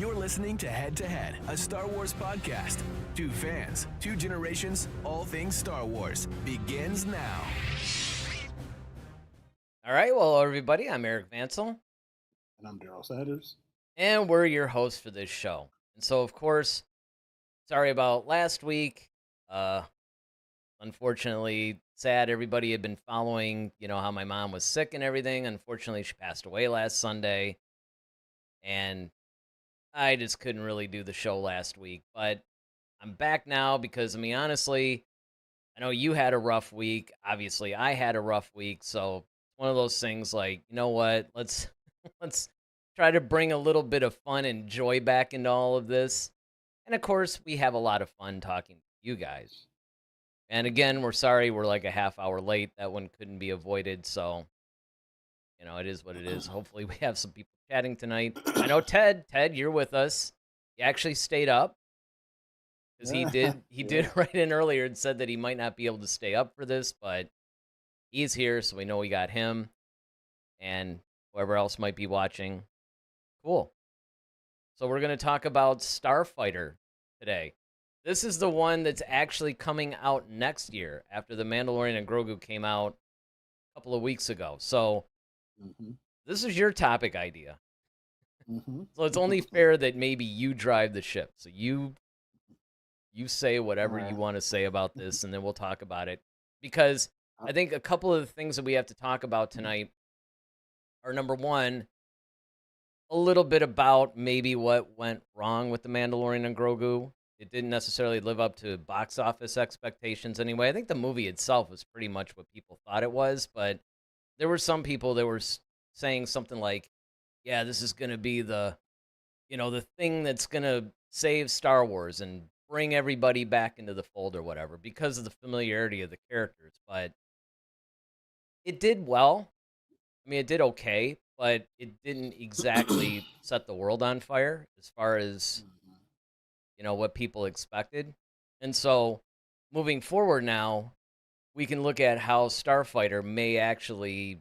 You're listening to Head to Head, a Star Wars podcast. Two fans, two generations, all things Star Wars begins now. All right, well, everybody, I'm Eric Vansel. And I'm Daryl Sanders. And we're your hosts for this show. And so, of course, sorry about last week. Unfortunately, sad. Everybody had been following, how my mom was sick and everything. Unfortunately, she passed away last Sunday. And I just couldn't really do the show last week. But I'm back now because, honestly, I know you had a rough week. Obviously, I had a rough week. So it's one of those things like, you know what? Let's try to bring a little bit of fun and joy back into all of this. And of course, we have a lot of fun talking to you guys. And again, we're sorry we're like a half hour late. That one couldn't be avoided. So, it is what it is. Hopefully we have some people chatting tonight. I know Ted, you're with us. He actually stayed up because he did write in earlier and said that he might not be able to stay up for this, but he's here. So we know we got him and whoever else might be watching. Cool. So we're going to talk about Starfighter today. This is the one that's actually coming out next year after the Mandalorian and Grogu came out a couple of weeks ago. So This is your topic idea. So it's only fair that maybe you drive the ship. So you say whatever you want to say about this, and then we'll talk about it. Because I think a couple of the things that we have to talk about tonight are, number one, a little bit about maybe what went wrong with the Mandalorian and Grogu. It didn't necessarily live up to box office expectations anyway. I think the movie itself was pretty much what people thought it was, but there were some people that were saying something like, yeah, this is going to be the thing that's going to save Star Wars and bring everybody back into the fold or whatever because of the familiarity of the characters. But it did well. It did okay, but it didn't exactly set the world on fire as far as what people expected. And so moving forward now, we can look at how Starfighter may actually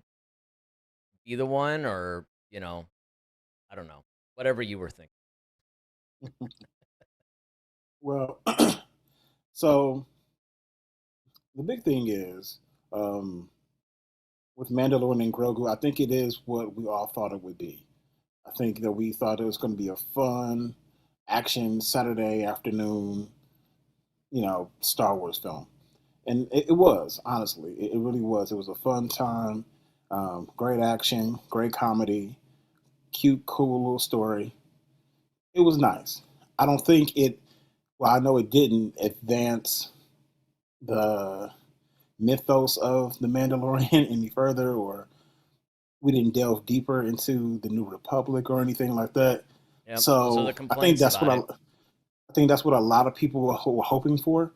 be the one, or I don't know, whatever you were thinking. Well, so the big thing is with Mandalorian and Grogu, I think it is what we all thought it would be. I think that we thought it was going to be a fun action Saturday afternoon, Star Wars film. And it was, honestly. It really was. It was a fun time, great action, great comedy, cute, cool little story. It was nice. I don't think I know it didn't advance the mythos of the Mandalorian any further, or we didn't delve deeper into the New Republic or anything like that. Yep. So I think that's what a lot of people were hoping for,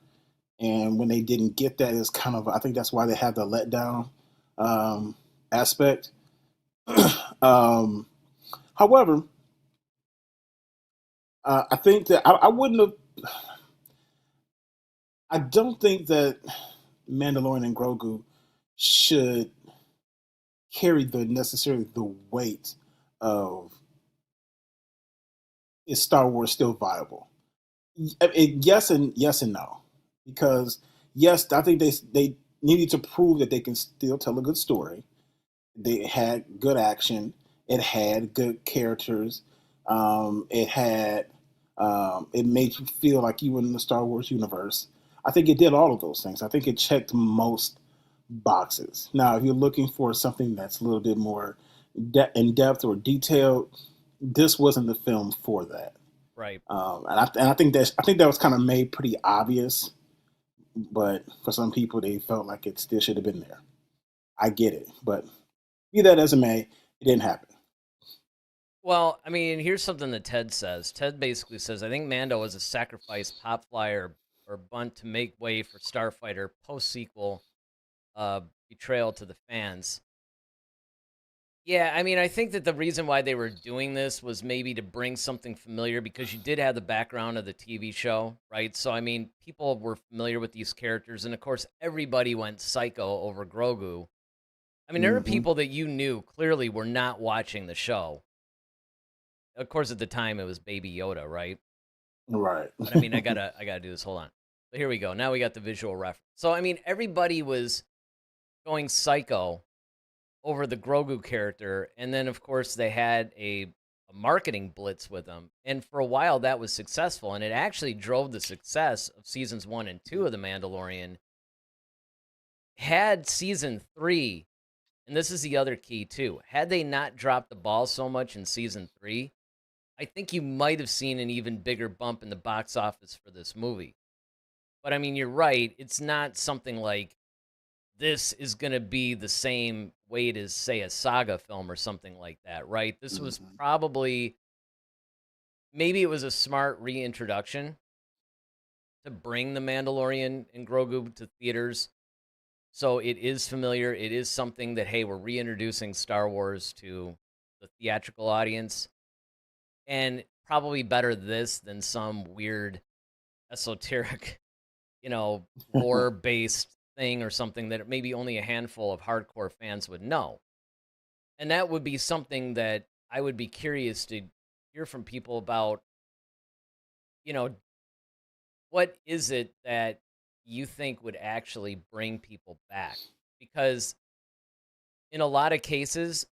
and when they didn't get that, is kind of, I think that's why they had the letdown aspect. However, I think that I wouldn't have. I don't think that Mandalorian and Grogu should carry necessarily the weight of, is Star Wars still viable? Yes and no, because yes, I think they needed to prove that they can still tell a good story. They had good action. It had good characters. It made you feel like you were in the Star Wars universe. I think it did all of those things. I think it checked most boxes. Now, if you're looking for something that's a little bit more in depth or detailed, this wasn't the film for that. Right. And I think that was kind of made pretty obvious, but for some people, they felt like it still should have been there. I get it, but be that as it may, it didn't happen. Well, here's something that Ted says. Ted basically says, I think Mando was a sacrifice, pop flyer, or bunt to make way for Starfighter post-sequel betrayal to the fans. Yeah, I think that the reason why they were doing this was maybe to bring something familiar, because you did have the background of the TV show, right? So, people were familiar with these characters, and of course, everybody went psycho over Grogu. There were people that you knew clearly were not watching the show. of course, at the time it was Baby Yoda, right? Right. But I mean, I gotta do this. Hold on. So here we go. Now we got the visual reference. So I mean, everybody was going psycho over the Grogu character, and then of course they had a marketing blitz with him, and for a while that was successful, and it actually drove the success of seasons 1 and 2 of The Mandalorian. Had season 3, and this is the other key too, had they not dropped the ball so much in season 3, I think you might have seen an even bigger bump in the box office for this movie. But I mean, you're right. It's not something like this is going to be the same weight as, say, a saga film or something like that, right? This was Mhm. probably, maybe it was a smart reintroduction to bring The Mandalorian and Grogu to theaters. So it is familiar. It is something that, hey, we're reintroducing Star Wars to the theatrical audience. And probably better this than some weird esoteric, lore based thing or something that maybe only a handful of hardcore fans would know. And that would be something that I would be curious to hear from people about, you know, what is it that you think would actually bring people back? Because in a lot of cases,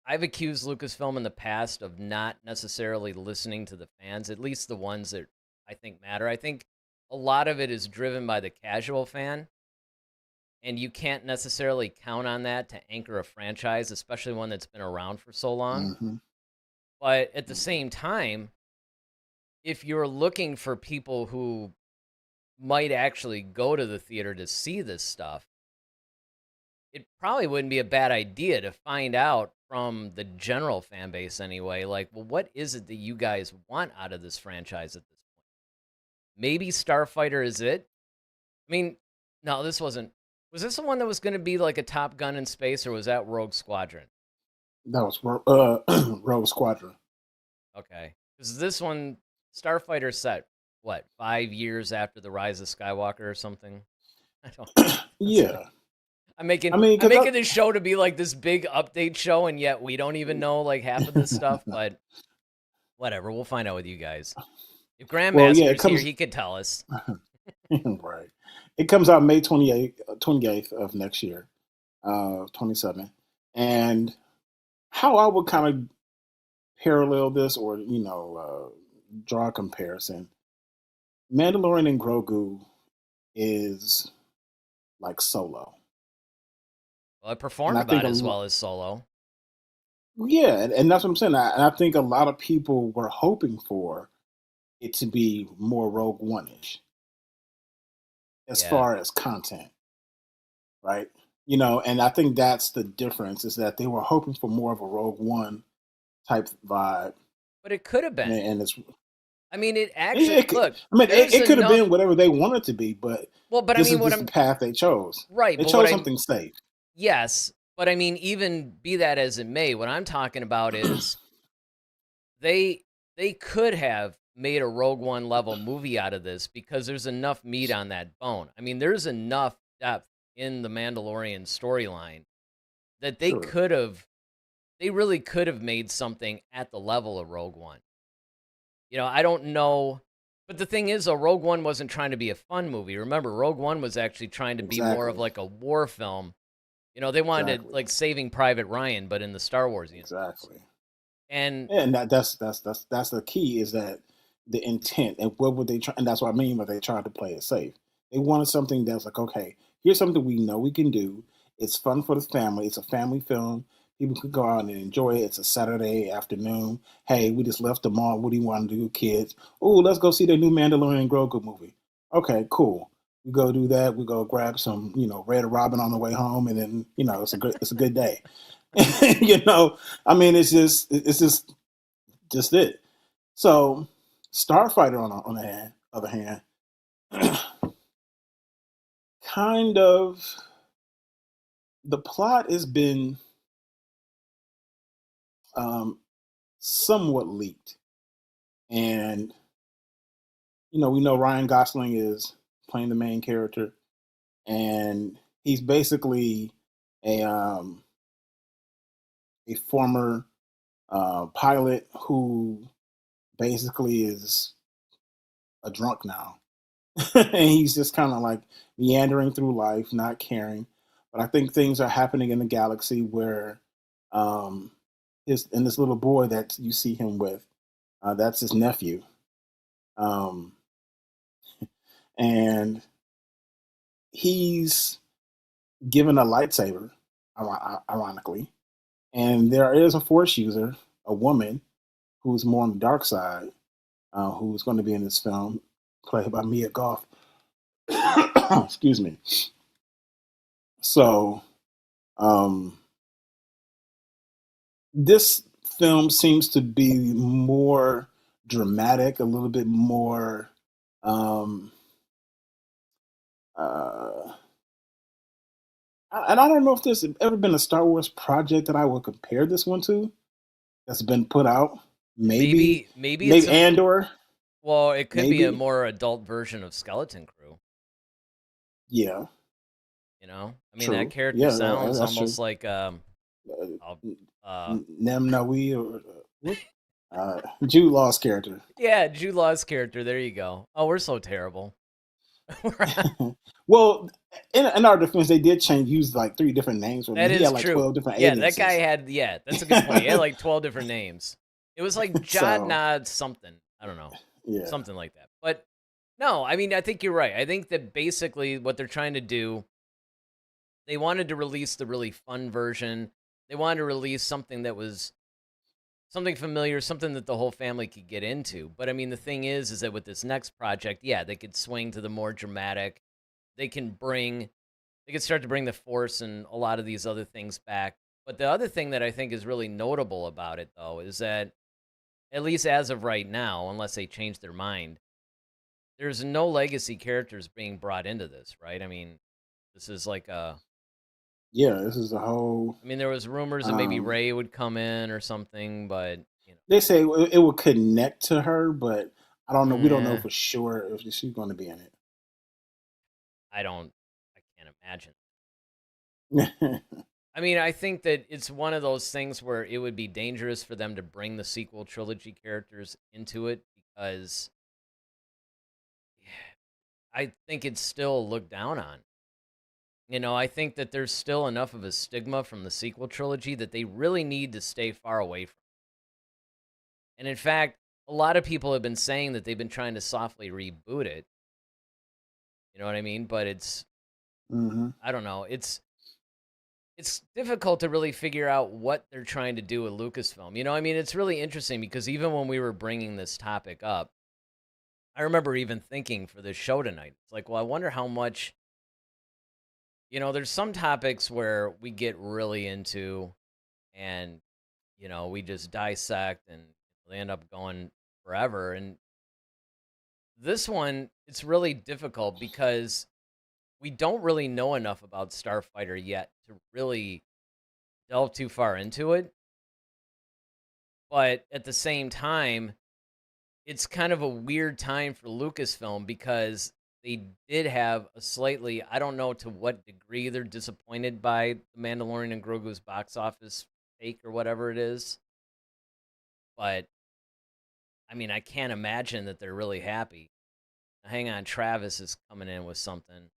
I've accused Lucasfilm in the past of not necessarily listening to the fans, at least the ones that I think matter. I think a lot of it is driven by the casual fan, and you can't necessarily count on that to anchor a franchise, especially one that's been around for so long. Mhm. But at the Mhm. same time, if you're looking for people who might actually go to the theater to see this stuff, it probably wouldn't be a bad idea to find out from the general fan base anyway, like, well, what is it that you guys want out of this franchise at this point? Maybe Starfighter is it. I mean, no, this wasn't. Was this the one that was going to be like a Top Gun in space, or was that Rogue Squadron? That was Rogue Squadron. Okay, because this one, Starfighter, set what, 5 years after the Rise of Skywalker or something. I don't. That's, Yeah. I'm making I mean, I'm because making this show to be like this big update show, and yet we don't even know like half of this stuff. But whatever, we'll find out with you guys. If well, yeah, it Grandmaster's here, comes he could tell us. right. It comes out May 28th of next year, 27. And how I would kind of parallel this or, draw a comparison, Mandalorian and Grogu is like Solo. Well, it And performed I think, about as well as Solo. yeah, and that's what I'm saying. And I think a lot of people were hoping for it to be more Rogue One-ish as Yeah, far as content, right? And I think that's the difference is that they were hoping for more of a Rogue One type vibe, but it could have been. and it's I mean, it yeah, actually look. I mean, There's it could have enough. been whatever they wanted to be, but Well, but I this mean, is what just the I'm path they chose. right. They But what chose I'm something safe. yes, but I mean, even be that as it may, what I'm talking about is they they could have made a Rogue One level movie out of this because there's enough meat on that bone. I mean, there's enough depth in the Mandalorian storyline that Sure, they really could have made something at the level of Rogue One. I don't know, but the thing is, though, Rogue One wasn't trying to be a fun movie. Remember, Rogue One was actually trying to be more of exactly, like a war film. They wanted to exactly, like Saving Private Ryan, but in the Star Wars universe. exactly. And And that's the key is that the intent and what would they try, and that's what I mean by they tried to play it safe. They wanted something that's like, okay, here's something we know we can do. It's fun for the family. It's a family film. People could go out and enjoy it. It's a Saturday afternoon. Hey, we just left the mall. What do you want to do, kids? Oh, let's go see the new Mandalorian and Grogu movie. Okay, cool. We go do that. We go grab some, Red Robin on the way home, and then it's a good day. you know, I mean, it's just it. So, Starfighter on the other hand, kind of the plot has been um, somewhat leaked, and we know Ryan Gosling is playing the main character, and he's basically a a former pilot who basically is a drunk now. And he's just kind of like meandering through life, not caring. But I think things are happening in the galaxy where um, this little boy that you see him with, that's his nephew. Um, and he's given a lightsaber, ironically. And there is a Force user, a woman, who's more on the dark side, who's going to be in this film, played by Mia Goth. Excuse me. So, um, this film seems to be more dramatic, a little bit more. Um, uh, and I don't know if there's ever been a Star Wars project that I would compare this one to that's been put out. Maybe, Maybe it's maybe Andor. well, it could be a Maybe, more adult version of Skeleton Crew. yeah, You know, I mean that true. character Yeah, sounds that's true. almost like Uh, uh Nawi or what? Jude Law's character. yeah, Jude Law's character. There you go. Oh, we're so terrible. Well, in our defense, they did use like three different names for him. That He had is like true. 12 different Yeah, that guy aliases. had. Yeah, that's a good point. He had like 12 different names. It was like Jod So Nod something. I don't know, yeah, something like that. But no, I mean, I think you're right. I think that basically what they're trying to do, they wanted to release the really fun version. They wanted to release something that was something familiar, something that the whole family could get into. But I mean, the thing is that with this next project, yeah, they could swing to the more dramatic. They can bring, they could start to bring the Force and a lot of these other things back. But the other thing that I think is really notable about it, though, is that at least as of right now, unless they change their mind, there's no legacy characters being brought into this, right? I mean, this is like a. yeah. This is the whole. I mean, there was rumors that maybe Um, Ray would come in or something, but they say it will connect to her, but I don't know. We don't know eh, for sure if she's going to be in I don't, I can't imagine. it. I mean, I think that it's one of those things where it would be dangerous for them to bring the sequel trilogy characters into it because I think it's still looked down on. You know, I think that there's still enough of a stigma from the sequel trilogy that they really need to stay far away from. And in fact, a lot of people have been saying that they've been trying to softly reboot it. You know what I mean? But it's, Hmm. I don't know. It's difficult to really figure out what they're trying to do with Lucasfilm. You know, I mean, it's really interesting because even when we were bringing this topic up, I remember even thinking for this show tonight, it's like, well, I wonder how much, you know, there's some topics where we get really into and, you know, we just dissect and they end up going forever. And this one, it's really difficult because we don't really know enough about Starfighter yet to really delve too far into it. But at the same time, it's kind of a weird time for Lucasfilm because they did have a slightly, I don't know to what degree they're disappointed by the Mandalorian and Grogu's box office take or whatever it is. But I mean, I can't imagine that they're really happy. Hang on, Travis is coming in with something.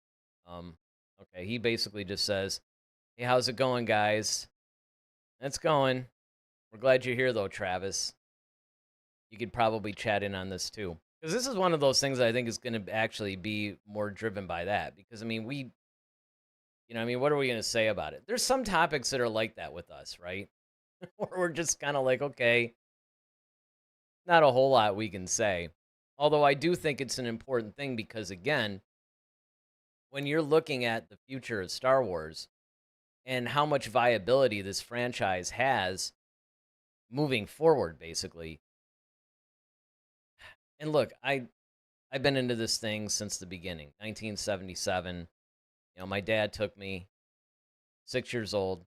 Um, okay, he basically just says, "Hey, how's it going, guys? It's going. We're glad you're here, though, Travis. You could probably chat in on this too, because this is one of those things that I think is going to actually be more driven by that. Because I mean, you know, I mean, what are we going to say about it? There's some topics that are like that with us, right? Where we're just kind of like, okay, not a whole lot we can say. Although I do think it's an important thing because again, when you're looking at the future of Star Wars and how much viability this franchise has moving forward, basically. And look, I've been into this thing since the beginning, 1977. You know, my dad took me 6 years old,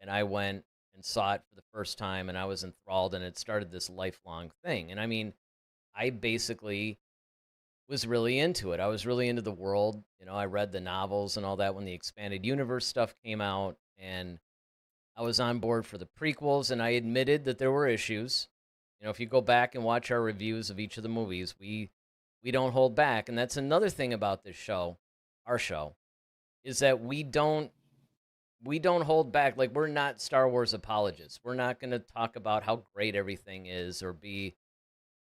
and I went and saw it for the first time, and I was enthralled, and it started this lifelong thing. And I mean, I basically was really into it. I was really into the world. You know, I read the novels and all that when the expanded universe stuff came out, and I was on board for the prequels, and I admitted that there were issues. You know, if you go back and watch our reviews of each of the movies, we don't hold back, and that's another thing about this show, our show, is that we don't hold back. Like, we're not Star Wars apologists. We're not going to talk about how great everything is or be,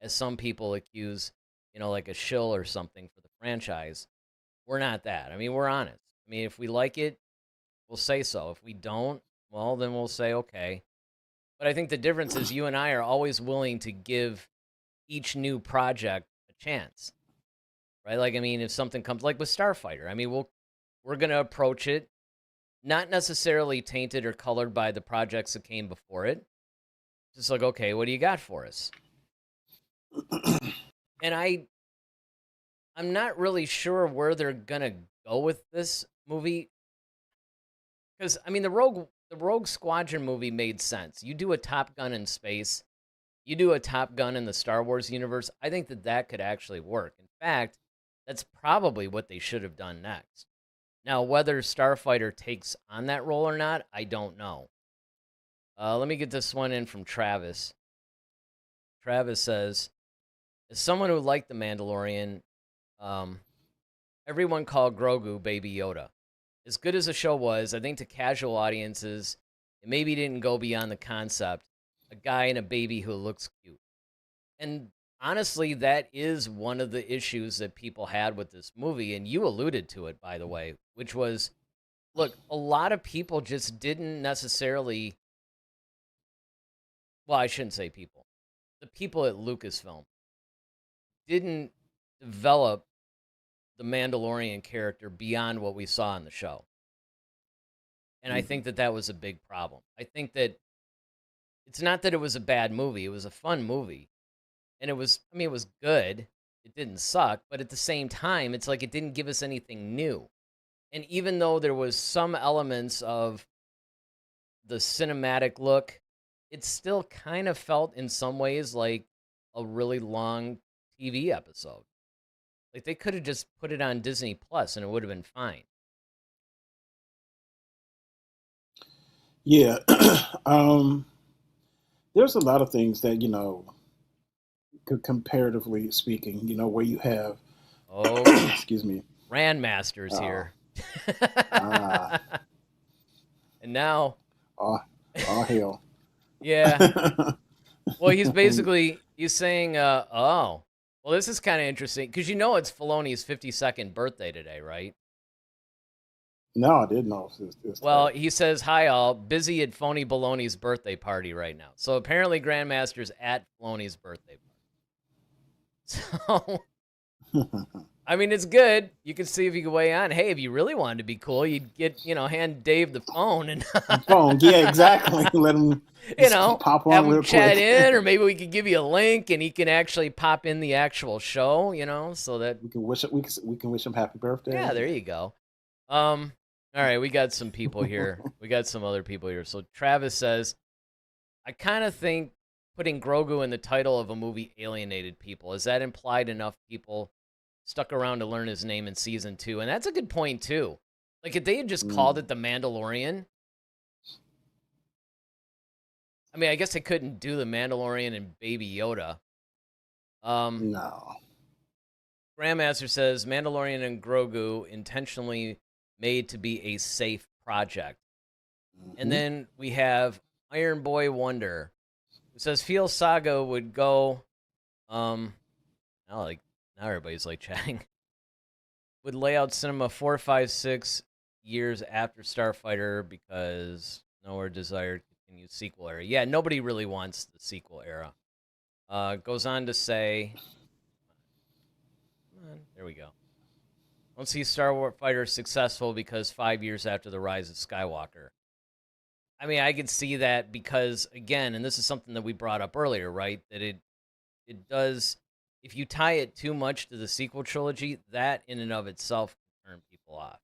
as some people accuse, you know, like a shill or something for the franchise. We're not that. I mean, we're honest. I mean, if we like it, we'll say so. If we don't, well, then we'll say okay. But I think the difference is you and I are always willing to give each new project a chance, right? Like, I mean, if something comes, like with Starfighter, I mean, we're going to approach it not necessarily tainted or colored by the projects that came before it. Just like, okay, what do you got for us? And I'm not really sure where they're gonna go with this movie, because I mean, the Rogue Squadron movie made sense. You do a Top Gun in space, you do a Top Gun in the Star Wars universe. I think that could actually work. In fact, that's probably what they should have done next. Now, whether Starfighter takes on that role or not, I don't know. Let me get this one in from Travis. Travis says, as someone who liked The Mandalorian, everyone called Grogu Baby Yoda. As good as the show was, I think to casual audiences, it maybe didn't go beyond the concept. A guy and a baby who looks cute. And honestly, that is one of the issues that people had with this movie, and you alluded to it, by the way, which was, look, a lot of people just didn't necessarily, well, I shouldn't say people. The people at Lucasfilm didn't develop the Mandalorian character beyond what we saw in the show. And I think that was a big problem. I think that it's not that it was a bad movie. It was a fun movie. And it was good. It didn't suck. But at the same time, it's like it didn't give us anything new. And even though there was some elements of the cinematic look, it still kind of felt in some ways like a really long TV episode. Like, they could have just put it on Disney Plus and it would have been fine. Yeah. There's a lot of things that, comparatively speaking, where you have, Oh, excuse me, Grandmaster's here. And now, all hell. yeah. Well, he's saying, oh, well, this is kind of interesting because it's Filoni's 52nd birthday today, right? No, I didn't know. Well, he says, hi, all. Busy at Phony Baloney's birthday party right now. So apparently Grandmaster's at Filoni's birthday party. So, I mean, it's good. You can see if you can weigh on. Hey, if you really wanted to be cool, you'd get, hand Dave the phone. And phone, yeah, exactly. Let him, pop on have him real chat quick. in, or maybe we could give you a link and he can actually pop in the actual show, so that we can wish him happy birthday. Yeah, there you go. All right, we got some people here. We got some other people here. So Travis says, I kind of think putting Grogu in the title of a movie alienated people. Is that implied enough people stuck around to learn his name in season 2? And that's a good point, too. Like, if they had just called it The Mandalorian, I mean, I guess they couldn't do The Mandalorian and Baby Yoda. No. Grandmaster says, Mandalorian and Grogu intentionally made to be a safe project. And then we have Iron Boy Wonder, who says, feel Saga would go, now everybody's like chatting, would lay out cinema 4, 5, 6 years after Starfighter because nowhere desired continued sequel era. Yeah, nobody really wants the sequel era. Goes on to say, there we go. Don't see Starfighter successful because 5 years after the rise of Skywalker. I mean, I could see that because, again, and this is something that we brought up earlier, right? That it does, if you tie it too much to the sequel trilogy, that in and of itself can turn people off.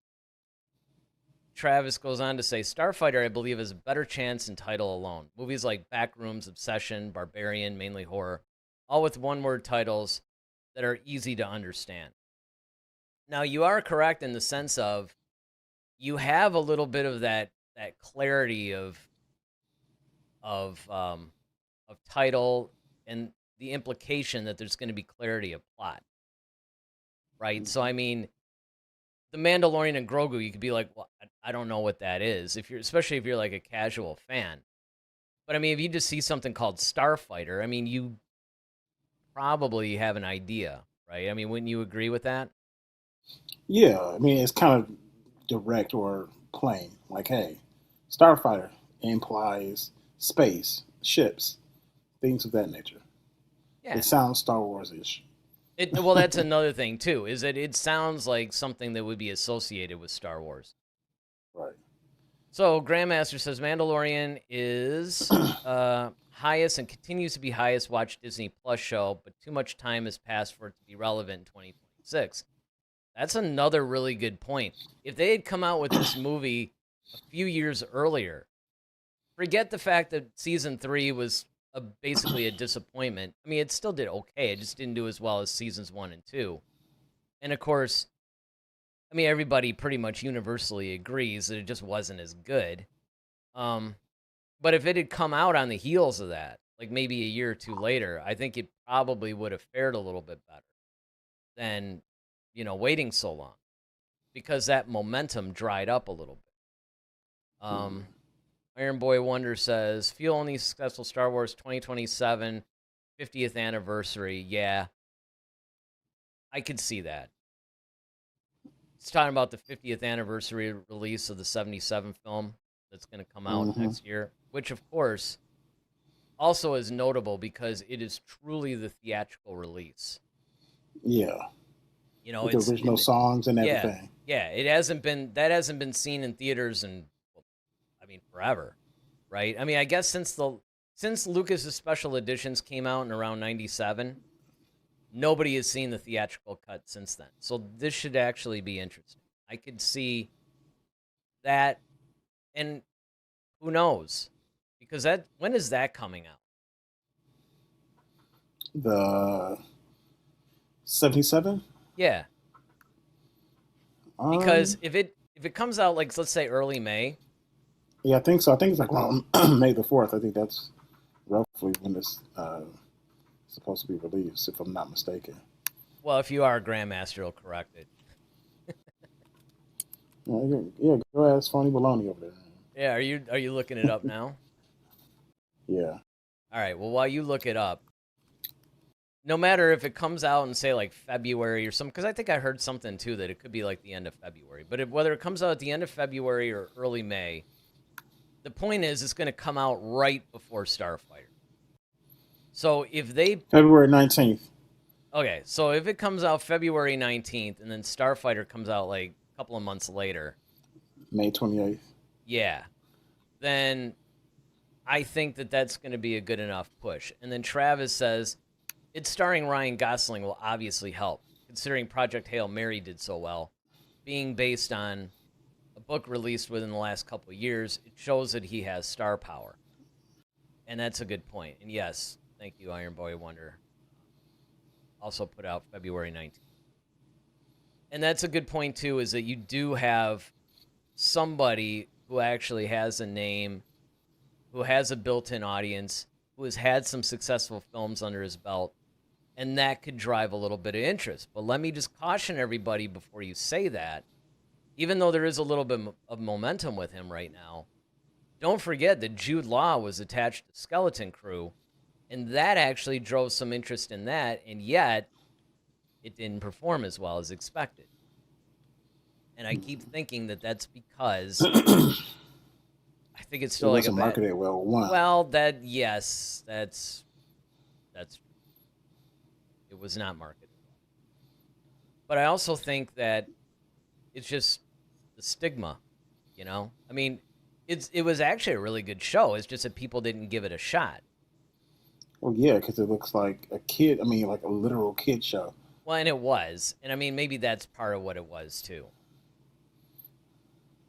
Travis goes on to say, Starfighter, I believe, has a better chance in title alone. Movies like Backrooms, Obsession, Barbarian, mainly horror, all with one-word titles that are easy to understand. Now, you are correct in the sense of you have a little bit of that clarity of of title and the implication that there's going to be clarity of plot, right? So I mean, the Mandalorian and Grogu, you could be like, well, I don't know what that is, especially if you're like a casual fan. But I mean, if you just see something called Starfighter, I mean, you probably have an idea, right? I mean, wouldn't you agree with that? Yeah, I mean, it's kind of direct or plain. Like, hey, Starfighter implies space, ships, things of that nature. Yeah. It sounds Star Wars ish. Well, that's another thing too, is that it sounds like something that would be associated with Star Wars. Right. So Grandmaster says Mandalorian is highest and continues to be highest watched Disney Plus show, but too much time has passed for it to be relevant in 2026. That's another really good point. If they had come out with this movie a few years earlier, forget the fact that season 3 was basically a disappointment. I mean, it still did okay. It just didn't do as well as seasons 1 and 2. And of course, I mean, everybody pretty much universally agrees that it just wasn't as good. But if it had come out on the heels of that, like maybe a year or two later, I think it probably would have fared a little bit better than, waiting so long, because that momentum dried up a little bit. Iron Boy Wonder says, feel only successful Star Wars 2027 50th anniversary. Yeah, I could see that. It's talking about the 50th anniversary release of the 77 film that's going to come out next year, which, of course, also is notable because it is truly the theatrical release. Yeah. With It's the original songs and everything. Yeah, it hasn't been seen in theaters in, forever, right? I mean, I guess since Lucas's special editions came out in around 97, nobody has seen the theatrical cut since then. So this should actually be interesting. I could see that, and who knows? Because when is that coming out? The 77? Yeah. Because if it comes out, like, let's say early May. Yeah, I think so. I think it's like around May the 4th. I think that's roughly when it's supposed to be released, if I'm not mistaken. Well, if you are a Grandmaster, you'll correct it. Yeah, go ask Phony Baloney over there. Yeah, are you looking it up now? Yeah. All right, well, while you look it up, no matter if it comes out in, say, like February or something, because I think I heard something, too, that it could be like the end of February. But whether it comes out at the end of February or early May, the point is it's going to come out right before Starfighter. So if they... February 19th. Okay, so if it comes out February 19th and then Starfighter comes out like a couple of months later... May 28th. Yeah. Then I think that that's going to be a good enough push. And then Travis says... It's starring Ryan Gosling will obviously help, considering Project Hail Mary did so well. Being based on a book released within the last couple of years, it shows that he has star power. And that's a good point. And yes, thank you, Iron Boy Wonder. Also put out February 19th. And that's a good point, too, is that you do have somebody who actually has a name, who has a built-in audience, who has had some successful films under his belt, and that could drive a little bit of interest. But let me just caution everybody before you say that, even though there is a little bit of momentum with him right now, don't forget that Jude Law was attached to Skeleton Crew, and that actually drove some interest in that, and yet it didn't perform as well as expected. And I keep thinking that that's because I think it's still like a marketed well. Well, yes, that's it was not marketed well. But I also think that it's just the stigma, I mean, it was actually a really good show. It's just that people didn't give it a shot. Well, yeah, because it looks like a kid. I mean, like a literal kid show. Well, and it was, and I mean, maybe that's part of what it was too.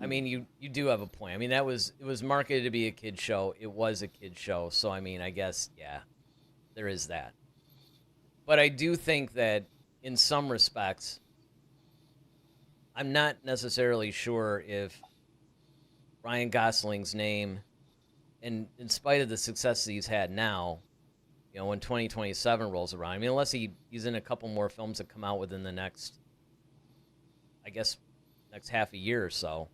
I mean, you do have a point. I mean, it was marketed to be a kid show. It was a kid show, so I mean, I guess there is that. But I do think that in some respects, I'm not necessarily sure if Ryan Gosling's name And in spite of the success that he's had now, when 2027 rolls around, I mean, unless he's in a couple more films that come out within the next, I guess, next half a year or so,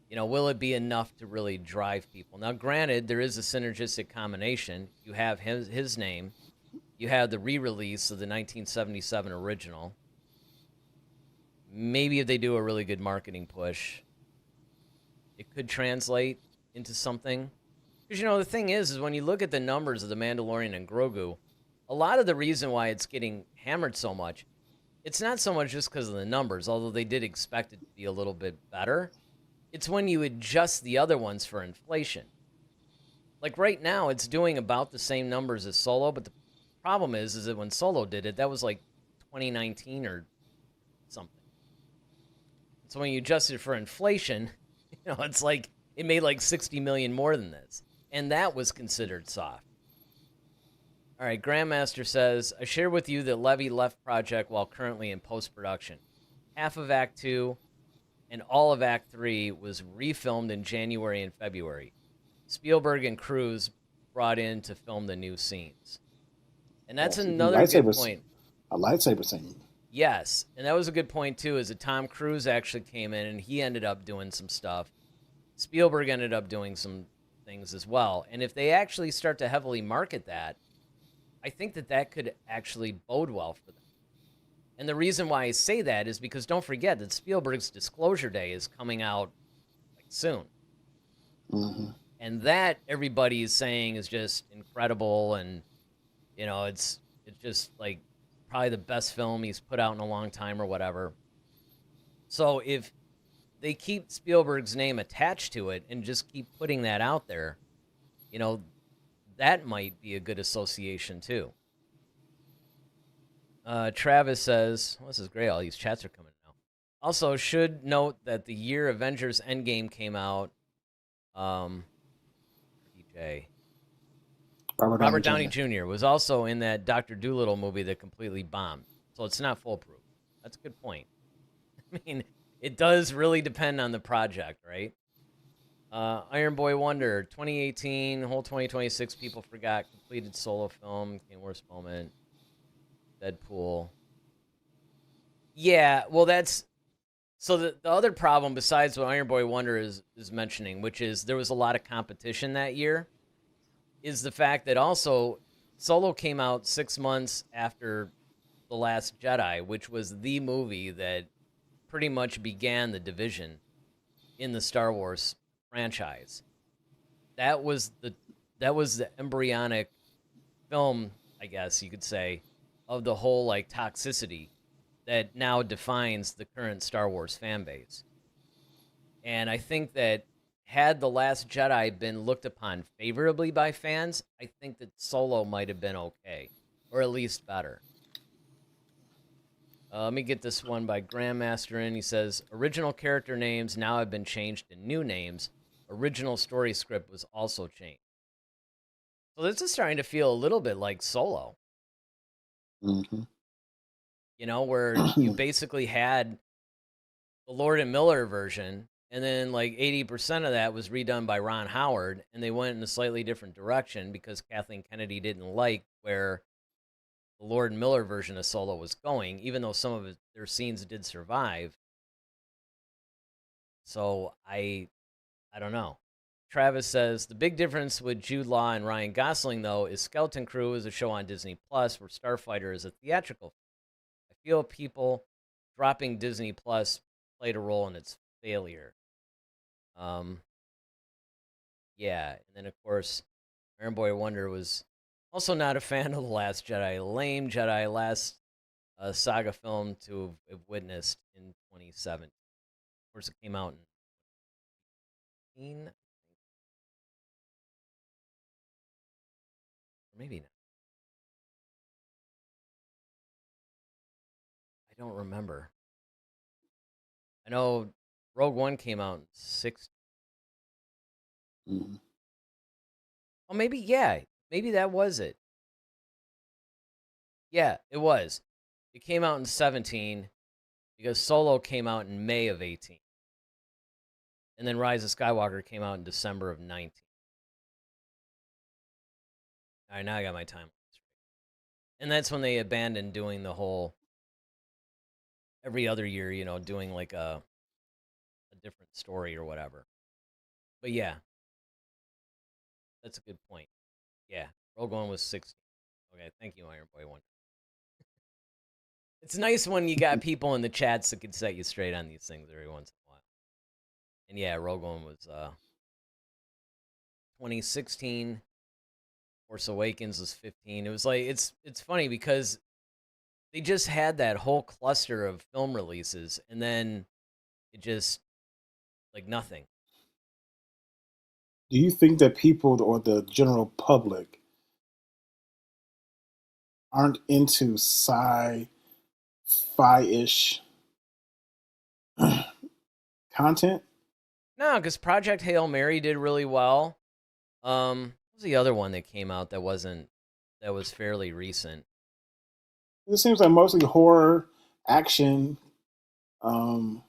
will it be enough to really drive people? Now, granted, there is a synergistic combination. You have his name. You have the re-release of the 1977 original. Maybe if they do a really good marketing push, it could translate into something. Because, the thing is when you look at the numbers of the Mandalorian and Grogu, a lot of the reason why it's getting hammered so much, it's not so much just because of the numbers, although they did expect it to be a little bit better. It's when you adjust the other ones for inflation. Like right now, it's doing about the same numbers as Solo, but the problem is that when Solo did it, that was like 2019 or something. So when you adjust it for inflation, it's like it made like 60 million more than this. And that was considered soft. All right, Grandmaster says, I share with you that Levy left project while currently in post-production. Half of Act 2 and all of Act 3 was refilmed in January and February. Spielberg and Cruise brought in to film the new scenes. And that's another good point. A lightsaber scene. Yes, and that was a good point, too, is that Tom Cruise actually came in and he ended up doing some stuff. Spielberg ended up doing some things as well. And if they actually start to heavily market that, I think that could actually bode well for them. And the reason why I say that is because don't forget that Spielberg's Disclosure Day is coming out like soon. Mm-hmm. And that everybody is saying is just incredible. And, it's just like probably the best film he's put out in a long time or whatever. So if they keep Spielberg's name attached to it and just keep putting that out there, that might be a good association too. Travis says, this is great. All these chats are coming now. Also, should note that the year Avengers Endgame came out, DJ Robert Downey Jr. was also in that Dr. Dolittle movie that completely bombed. So it's not foolproof. That's a good point. I mean, it does really depend on the project, right? Iron Boy Wonder, 2018, whole 2026 people forgot, completed solo film, came worst moment, Deadpool. Yeah, well, that's... So the other problem, besides what Iron Boy Wonder is mentioning, which is there was a lot of competition that year, is the fact that also Solo came out 6 months after The Last Jedi, which was the movie that pretty much began the division in the Star Wars franchise. That was the embryonic film, I guess you could say, of the whole like toxicity that now defines the current Star Wars fan base. And I think that had The Last Jedi been looked upon favorably by fans, I think that Solo might have been okay, or at least better. Let me get this one by Grandmaster in. He says, original character names now have been changed to new names. Original story script was also changed. So this is starting to feel a little bit like Solo. Mm-hmm. Where you basically had the Lord and Miller version, and then like 80% of that was redone by Ron Howard, and they went in a slightly different direction because Kathleen Kennedy didn't like where the Lord and Miller version of Solo was going, even though some of their scenes did survive. So I don't know. Travis says, the big difference with Jude Law and Ryan Gosling, though, is Skeleton Crew is a show on Disney Plus, where Starfighter is a theatrical. I feel people dropping Disney Plus played a role in its failure. Yeah, and then of course, Iron Boy Wonder was also not a fan of The Last Jedi. Lame Jedi, last saga film to have witnessed in 2017. Of course, it came out in 2018, or maybe not. I don't remember. I know Rogue One came out in 6. Mm-hmm. Oh, maybe, yeah. Maybe that was it. Yeah, it was. It came out in 17 because Solo came out in May of 18. And then Rise of Skywalker came out in December of 19. All right, now I got my timeline straight. And that's when they abandoned doing the whole every other year, doing like a different story or whatever. But yeah, that's a good point. Yeah, Rogue One was 16. Okay, thank you, Iron Boy One. It's nice when you got people in the chats that could set you straight on these things every once in a while. And yeah, Rogue One was 2016. Force Awakens was 15. It was like it's funny because they just had that whole cluster of film releases, and then it just like nothing. Do you think that people or the general public aren't into sci-fi-ish content? No, because Project Hail Mary did really well. What was the other one that came out that was fairly recent? It seems like mostly horror, action, um,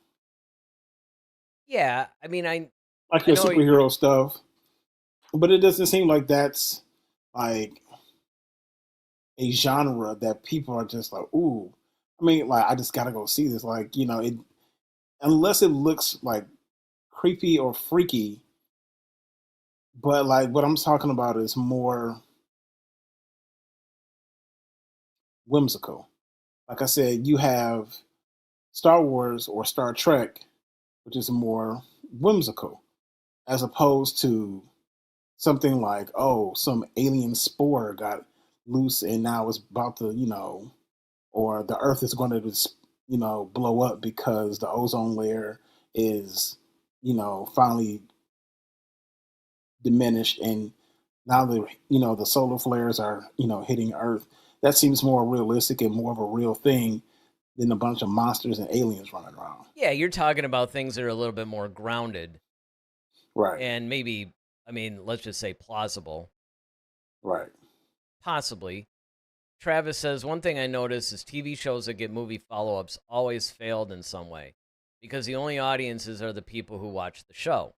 Yeah, I mean, I like I your know. superhero stuff, but it doesn't seem like that's like a genre that people are just like, ooh. I mean, like I just gotta go see this. Like, it unless it looks like creepy or freaky, but like what I'm talking about is more whimsical. Like I said, you have Star Wars or Star Trek, which is more whimsical, as opposed to something like, oh, some alien spore got loose and now it's about to, or the Earth is going to just, blow up because the ozone layer is, finally diminished, and now the solar flares are hitting Earth. That seems more realistic and more of a real thing than a bunch of monsters and aliens running around. Yeah, you're talking about things that are a little bit more grounded Right. and maybe, I mean, let's just say plausible. Right. Possibly. Travis says, one thing I notice is TV shows that get movie follow-ups always failed in some way because the only audiences are the people who watch the show.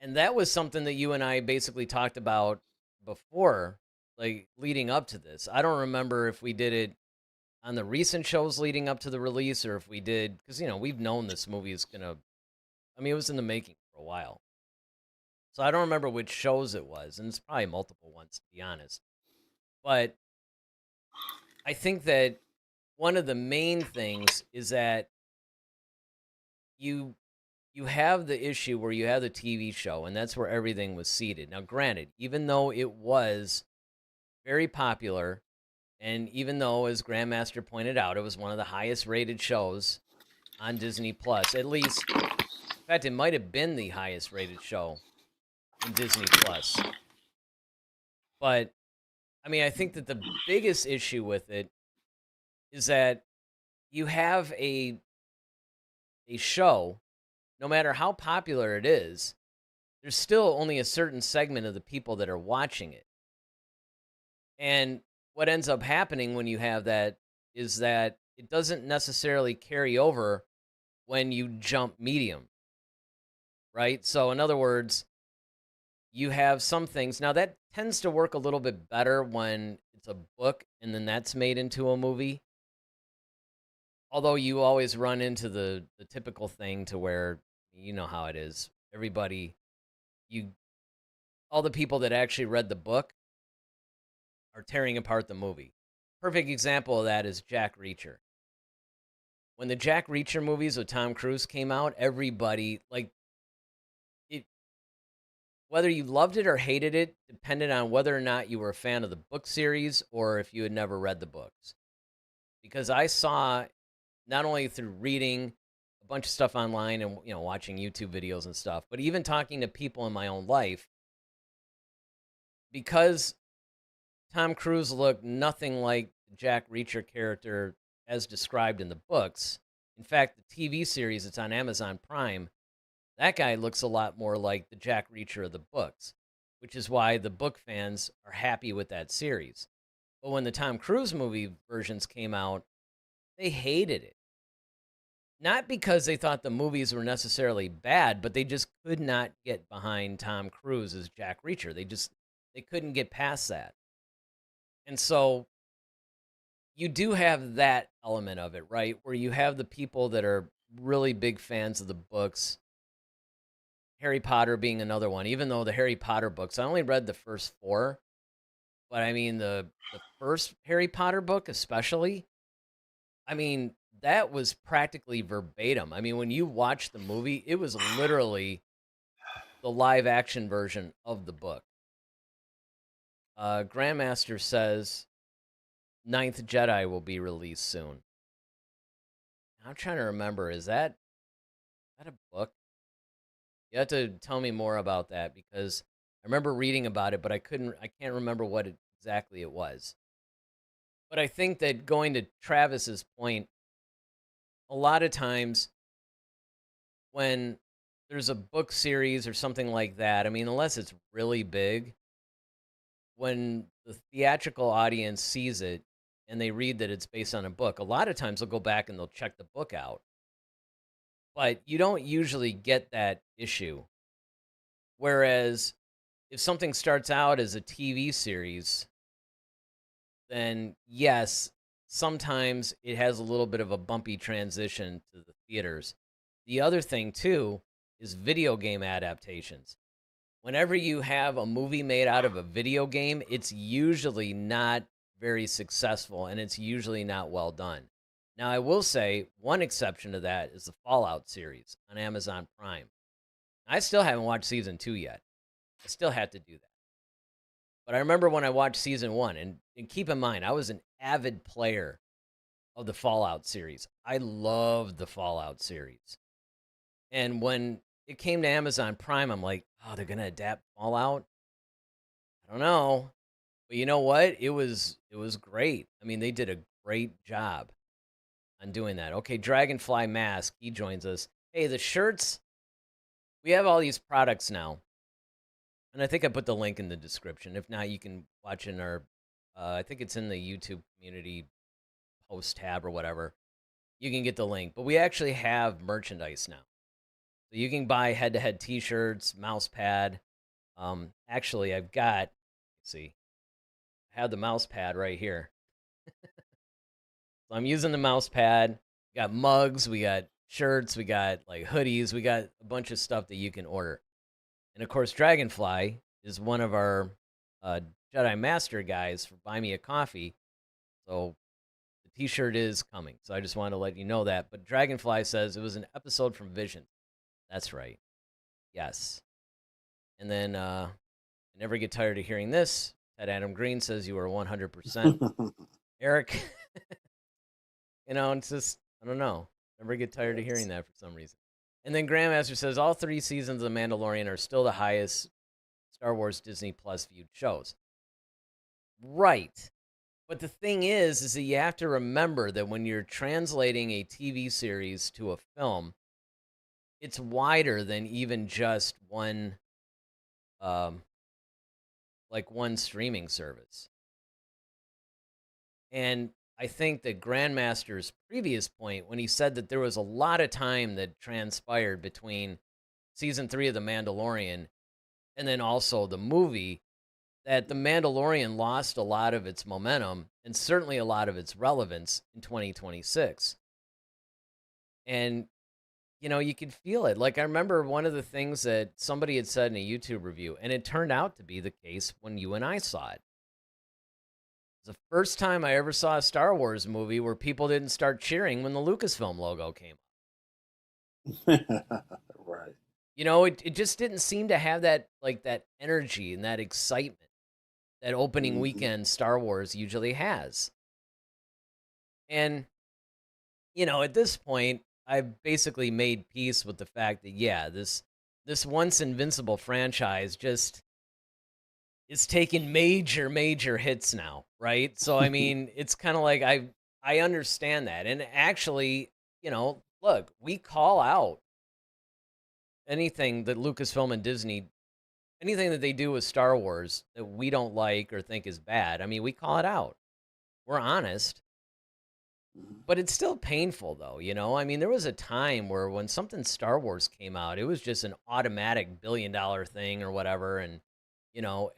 And that was something that you and I basically talked about before, like leading up to this. I don't remember if we did it on the recent shows leading up to the release or if we did, because, we've known this movie is going to, I mean, it was in the making for a while. So I don't remember which shows it was, and it's probably multiple ones, to be honest. But I think that one of the main things is that you have the issue where you have the TV show, and that's where everything was seated. Now, granted, even though it was very popular, and even though, as Grandmaster pointed out, it was one of the highest rated shows on Disney Plus, at least, in fact, it might have been the highest rated show in Disney Plus. But I mean, I think that the biggest issue with it is that you have a show, no matter how popular it is, there's still only a certain segment of the people that are watching it. And what ends up happening when you have that is that it doesn't necessarily carry over when you jump medium, right? So in other words, you have some things. Now that tends to work a little bit better when it's a book and then that's made into a movie. Although you always run into the typical thing to where you know how it is. Everybody, all the people that actually read the book are tearing apart the movie. Perfect example of that is Jack Reacher. When the Jack Reacher movies with Tom Cruise came out, everybody, like, it, whether you loved it or hated it, depended on whether or not you were a fan of the book series or if you had never read the books. Because I saw, not only through reading a bunch of stuff online and watching YouTube videos and stuff, but even talking to people in my own life, because Tom Cruise looked nothing like the Jack Reacher character as described in the books. In fact, the TV series that's on Amazon Prime, that guy looks a lot more like the Jack Reacher of the books, which is why the book fans are happy with that series. But when the Tom Cruise movie versions came out, they hated it. Not because they thought the movies were necessarily bad, but they just could not get behind Tom Cruise as Jack Reacher. They couldn't get past that. And so you do have that element of it, right? Where you have the people that are really big fans of the books, Harry Potter being another one, even though the Harry Potter books, I only read the first 4, but I mean, the first Harry Potter book, especially, I mean, that was practically verbatim. I mean, when you watch the movie, it was literally the live action version of the book. Grandmaster says Ninth Jedi will be released soon. I'm trying to remember, is that a book? You have to tell me more about that because I remember reading about it, but I can't remember what exactly it was. But I think that going to Travis's point, a lot of times when there's a book series or something like that, I mean, unless it's really big, when the theatrical audience sees it and they read that it's based on a book, a lot of times they'll go back and they'll check the book out. But you don't usually get that issue. Whereas if something starts out as a TV series, then yes, sometimes it has a little bit of a bumpy transition to the theaters. The other thing, too, is video game adaptations. Whenever you have a movie made out of a video game, it's usually not very successful and it's usually not well done. Now, I will say one exception to that is the Fallout series on Amazon Prime. I still haven't watched season 2 yet. I still have to do that. But I remember when I watched season 1, and keep in mind, I was an avid player of the Fallout series. I loved the Fallout series. And when it came to Amazon Prime, I'm like, oh, they're going to adapt Fallout? I don't know. But you know what? It was great. I mean, they did a great job on doing that. Okay, Dragonfly Mask, he joins us. Hey, the shirts, we have all these products now. And I think I put the link in the description. If not, you can watch in our, I think it's in the YouTube community post tab or whatever. You can get the link. But we actually have merchandise now. So you can buy head-to-head t-shirts, mouse pad. Actually, I've got, let's see, I have the mouse pad right here. So I'm using the mouse pad. We got mugs, we got shirts, we got like hoodies, we got a bunch of stuff that you can order. And of course, Dragonfly is one of our Jedi Master guys for Buy Me a Coffee. So the t-shirt is coming. So I just wanted to let you know that. But Dragonfly says it was an episode from Vision. That's right. Yes. And then I never get tired of hearing this. Ted Adam Green says you are 100%. Eric, it's just, I don't know. Never get tired of hearing that for some reason. And then Grandmaster says all 3 seasons of The Mandalorian are still the highest Star Wars Disney Plus viewed shows. Right. But the thing is that you have to remember that when you're translating a TV series to a film, it's wider than even just one streaming service. And I think that Grandmaster's previous point, when he said that there was a lot of time that transpired between season 3 of The Mandalorian and then also the movie, that The Mandalorian lost a lot of its momentum and certainly a lot of its relevance in 2026. And, you could feel it. Like, I remember one of the things that somebody had said in a YouTube review, and it turned out to be the case when you and I saw it. The first time I ever saw a Star Wars movie where people didn't start cheering when the Lucasfilm logo came up. Right. It just didn't seem to have that energy and that excitement that opening weekend Star Wars usually has. And, at this point, I've basically made peace with the fact that, yeah, this once invincible franchise just is taking major hits now, right? So I mean, it's kind of like I understand that. And actually, look, we call out anything that Lucasfilm and Disney, anything that they do with Star Wars that we don't like or think is bad. I mean, we call it out. We're honest. But it's still painful, though, I mean, there was a time where when something Star Wars came out, it was just an automatic billion-dollar thing or whatever, and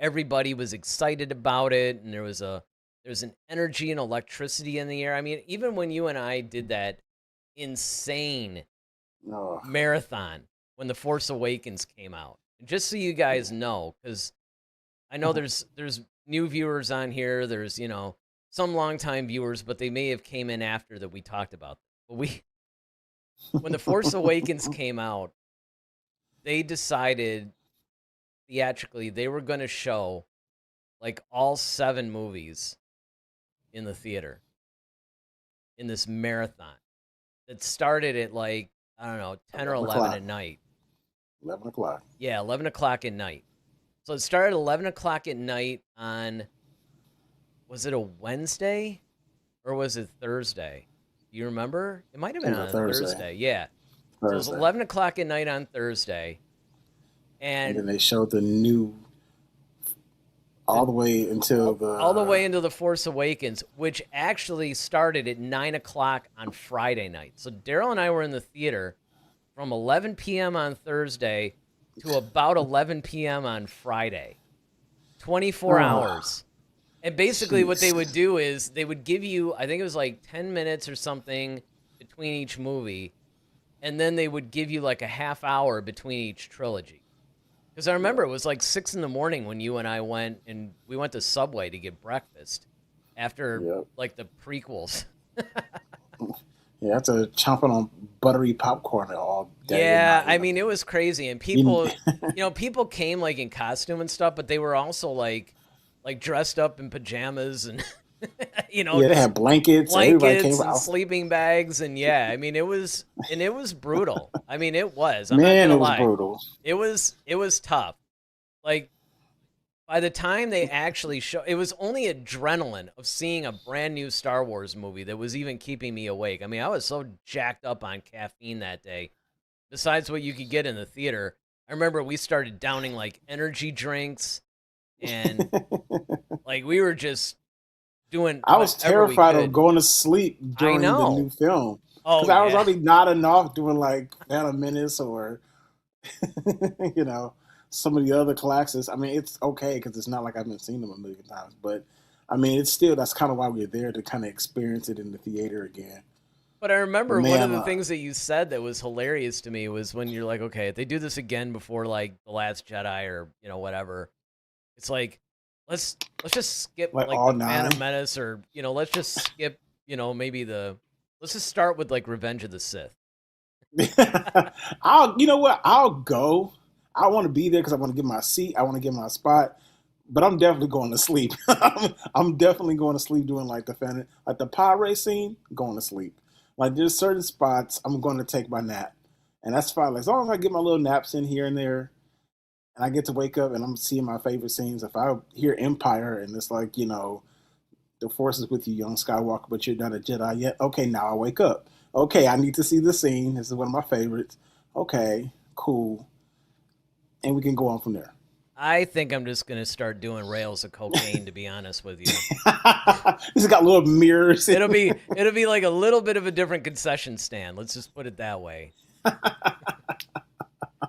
everybody was excited about it, and there was a There's an energy and electricity in the air. I mean, even when you and I did that insane Oh, marathon when The Force Awakens came out, just so you guys know, because I know there's new viewers on here. There's some longtime viewers, but they may have came in after that we talked about them. But when The Force Awakens came out, they decided theatrically they were going to show like all 7 movies in the theater in this marathon that started at like, I don't know, 10 or 11 at night. 11 o'clock. Yeah, 11 o'clock at night. So it started at 11 o'clock at night on, was it a Wednesday or was it Thursday? You remember? It might have been on a Thursday. Yeah. So it was 11 o'clock at night on Thursday. And then they showed the new all the way into The Force Awakens, which actually started at 9 o'clock on Friday night. So Daryl and I were in the theater from 11 p.m. on Thursday to about 11 p.m. on Friday. 24 hours. And basically what they would do is they would give you, I think it was like 10 minutes or something between each movie, and then they would give you like a half hour between each trilogy. Because I remember it was like 6 a.m. when you and I went to Subway to get breakfast after like the prequels. Yeah, that's a chomping on buttery popcorn all day. Yeah, I mean, it was crazy. And people, people came like in costume and stuff, but they were also like dressed up in pajamas and, they had blankets and sleeping bags. And I mean, it was brutal. I mean, it was. I'm not gonna lie. Brutal. It was tough. Like, by the time they actually it was only adrenaline of seeing a brand new Star Wars movie that was even keeping me awake. I mean, I was so jacked up on caffeine that day. Besides what you could get in the theater, I remember we started downing like energy drinks, and like we were just doing. I was terrified of going to sleep during the new film because I was already nodding off doing like Phantom Menace or some of the other classics. I mean, it's okay because it's not like I haven't seen them a million times, but I mean, it's still, that's kind of why we're there, to kind of experience it in the theater again. But I remember one of the things that you said that was hilarious to me was when you're like, okay, if they do this again before like The Last Jedi or whatever, it's like let's just skip like the Phantom Menace, or let's just skip let's just start with like Revenge of the Sith. I'll go. I want to be there because I want to get my seat. I want to get my spot. But I'm definitely going to sleep. I'm definitely going to sleep doing like the Phantom, like the pod race scene. Going to sleep. Like there's certain spots I'm going to take my nap, and that's fine. Like, as long as I get my little naps in here and there, and I get to wake up and I'm seeing my favorite scenes. If I hear Empire and it's like, the Force is with you, young Skywalker, but you're not a Jedi yet. Okay, now I wake up. Okay, I need to see the scene. This is one of my favorites. Okay, cool. And we can go on from there. I think I'm just going to start doing rails of cocaine, to be honest with you. It's got little mirrors. It'll be like a little bit of a different concession stand. Let's just put it that way.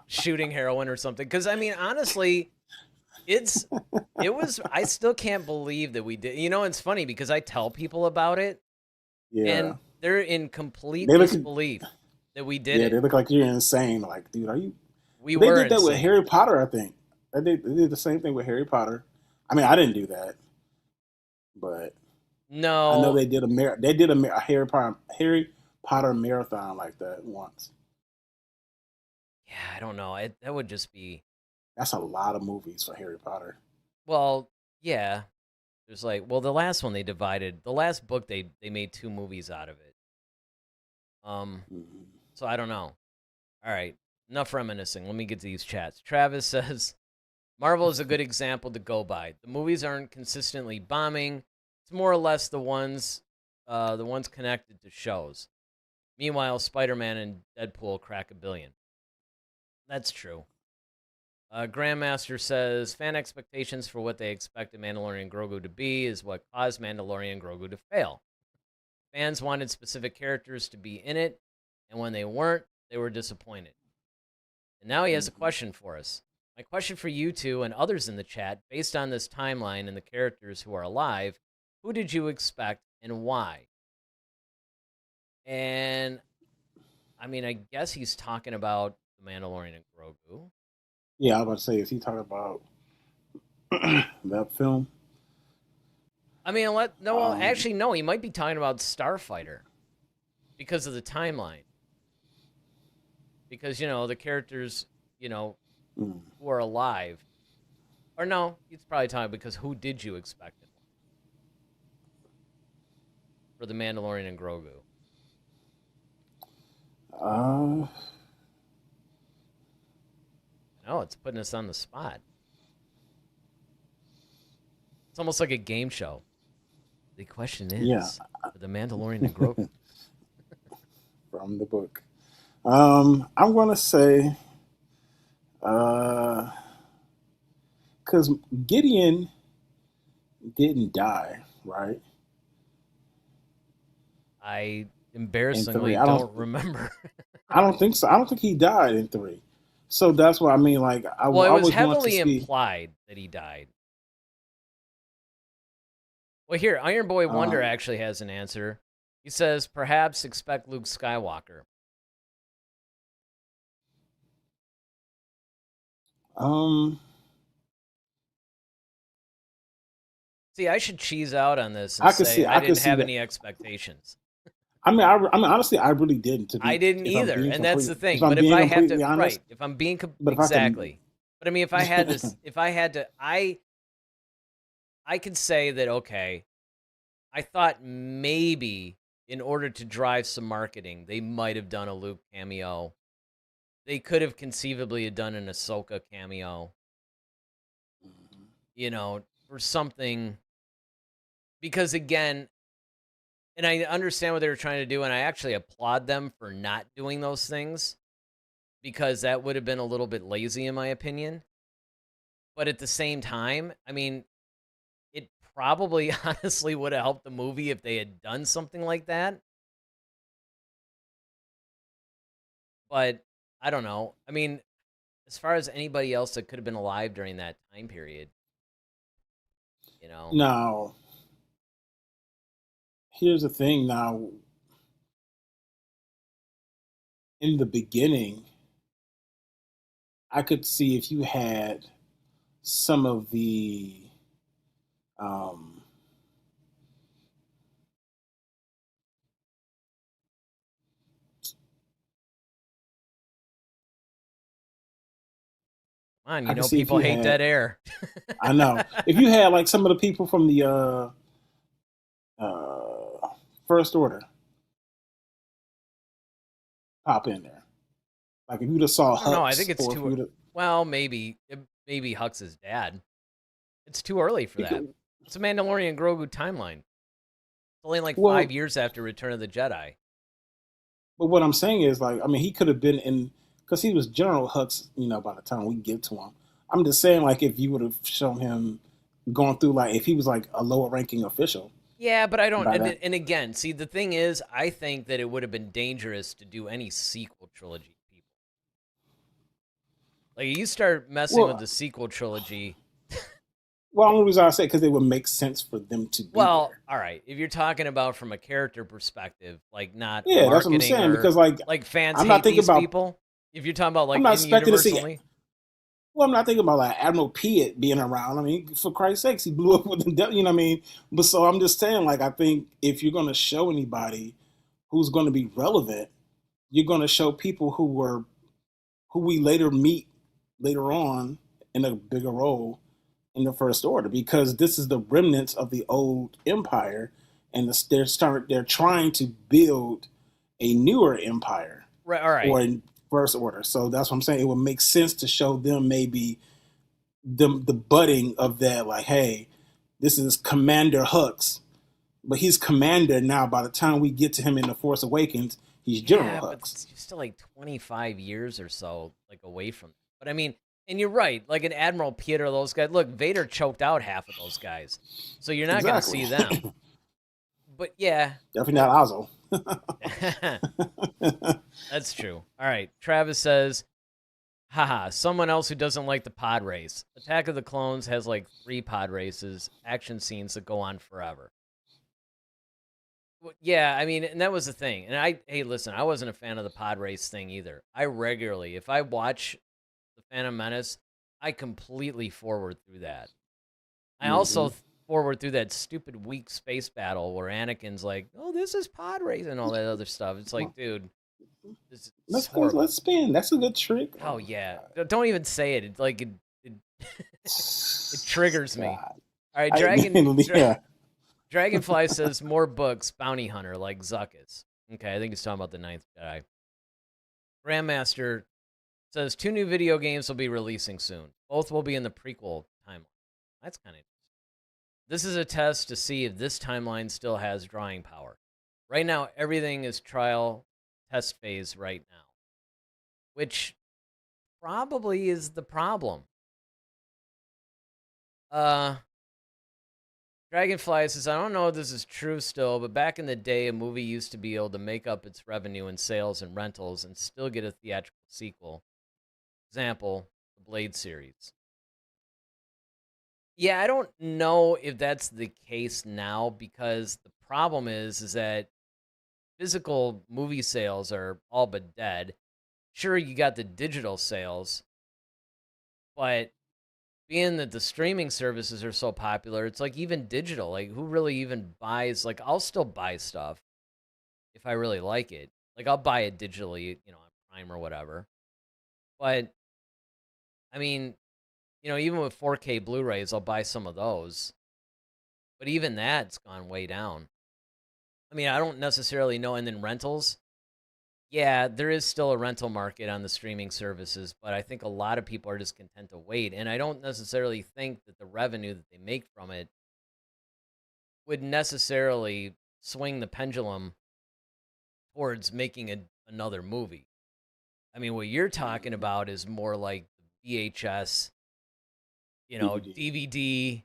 Shooting heroin or something. Because, I mean, honestly, I still can't believe that we did. It's funny because I tell people about it. Yeah. And they're in complete disbelief that we did it. Yeah, they look like you're insane. Like, dude, are you? They did that with Harry Potter, I think. They did the same thing with Harry Potter. I mean, I didn't do that, but no, I know they did a Harry Potter marathon like that once. Yeah, I don't know. That would just be. That's a lot of movies for Harry Potter. Well, yeah. There's like, the last one they divided. The last book they made 2 movies out of it. So I don't know. All right, enough reminiscing. Let me get to these chats. Travis says, Marvel is a good example to go by. The movies aren't consistently bombing. It's more or less the ones connected to shows. Meanwhile, Spider-Man and Deadpool crack $1 billion. That's true. Grandmaster says, fan expectations for what they expected Mandalorian and Grogu to be is what caused Mandalorian and Grogu to fail. Fans wanted specific characters to be in it, and when they weren't, they were disappointed. And now he has a question for us. My question for you two and others in the chat, based on this timeline and the characters who are alive, who did you expect and why? And I mean, I guess he's talking about the Mandalorian and Grogu. Yeah, I was about to say, is he talking about that film? I mean, actually, no. He might be talking about Starfighter because of the timeline. Because the characters, who are alive, or no, he's probably talking because who did you expect it for the Mandalorian and Grogu? No, it's putting us on the spot. It's almost like a game show. The question is, for the Mandalorian and Grogu. From the book. I'm going to say, because Gideon didn't die, right? I embarrassingly don't remember. I don't think so. I don't think he died in 3. So that's what I mean. Like, it was heavily implied that he died. Well, here, Iron Boy Wonder actually has an answer. He says, perhaps expect Luke Skywalker. See, I should cheese out on this and say I didn't have any expectations. I mean, honestly, I really didn't. I didn't either, and that's the thing. But if I have to, right? If I'm being exactly, but I mean, if I had to, I could say that okay. I thought maybe in order to drive some marketing, they might have done a Luke cameo. They could have conceivably done an Ahsoka cameo. For something. Because again, and I understand what they were trying to do, and I actually applaud them for not doing those things, because that would have been a little bit lazy in my opinion. But at the same time, I mean, it probably honestly would have helped the movie if they had done something like that. But I don't know. I mean, as far as anybody else that could have been alive during that time period, Now, here's the thing. Now, in the beginning, I could see if you had some of the people hate dead air. I know. If you had like some of the people from the First Order pop in there, like if you just saw Hux, no, I think it's too. Well, maybe Hux's dad. It's too early for that. It's a Mandalorian Grogu timeline. It's only like 5 years after Return of the Jedi. But what I'm saying is, like, I mean, he could have been in, because he was General Hux, by the time we get to him. I'm just saying, like, if you would have shown him going through, like, if he was like a lower ranking official. Yeah, but I don't. And again, see, the thing is, I think that it would have been dangerous to do any sequel trilogy. People, like, you start messing with the sequel trilogy. Well, the only reason I say because it would make sense for them to be all right. If you're talking about from a character perspective, like not that's what I'm saying. Because like fans hate these people. If you're talking about like I'm not expecting to see. Only. Well, I'm not thinking about like Admiral Piet being around. I mean, for Christ's sakes, he blew up with the devil. You know what I mean? But so I'm just saying, like, I think if you're going to show anybody who's going to be relevant, you're going to show people who we later meet later on in a bigger role in the First Order, because this is the remnants of the old empire, and they're trying to build a newer empire, right? All right, or in First Order. So that's what I'm saying. It would make sense to show them maybe the budding of that. Like, hey, this is Commander Hux, but he's Commander now. By the time we get to him in The Force Awakens, he's General Hux. But you're still like 25 years or so like away from it. But I mean. And you're right, like an Admiral Piet or those guys. Look, Vader choked out half of those guys, so you're not going to see them. But yeah, definitely not Ozzo. That's true. All right, Travis says, "Haha, someone else who doesn't like the pod race. Attack of the Clones has like 3 pod races, action scenes that go on forever. Yeah, I mean, and that was the thing. And hey, listen, I wasn't a fan of the pod race thing either. I regularly, if I watch the Phantom Menace, I completely forward through that. I also Hmm. forward through that stupid weak space battle where Anakin's like, "Oh, this is pod race" and all that other stuff. It's like, dude, this is Let's go. horrible. Let's spin. That's a good trick. Oh Oh my yeah, god. don't even say it. It like it, it triggers me. God. All right, I yeah. Dragonfly says more books, bounty hunter like Zuckus. Okay, I think he's talking about the Ninth Jedi. Grandmaster says 2 new video games will be releasing soon. Both will be in the prequel timeline. That's kind of interesting. This is a test to see if this timeline still has drawing power. Right now, everything is trial test phase right now, which probably is the problem. Dragonfly says, I don't know if this is true still, but back in the day, a movie used to be able to make up its revenue in sales and rentals and still get a theatrical sequel. Example, the Blade series. Yeah, I don't know if that's the case now because the problem is that physical movie sales are all but dead. Sure, you got the digital sales, but being that the streaming services are so popular, it's like even digital, like who really even buys? Like, I'll still buy stuff if I really like it. Like, I'll buy it digitally, on Prime or whatever. But I mean, even with 4K Blu-rays, I'll buy some of those. But even that's gone way down. I mean, I don't necessarily know. And then rentals, yeah, there is still a rental market on the streaming services, but I think a lot of people are just content to wait. And I don't necessarily think that the revenue that they make from it would necessarily swing the pendulum towards making another movie. I mean, what you're talking about is more like the VHS, DVD. DVD.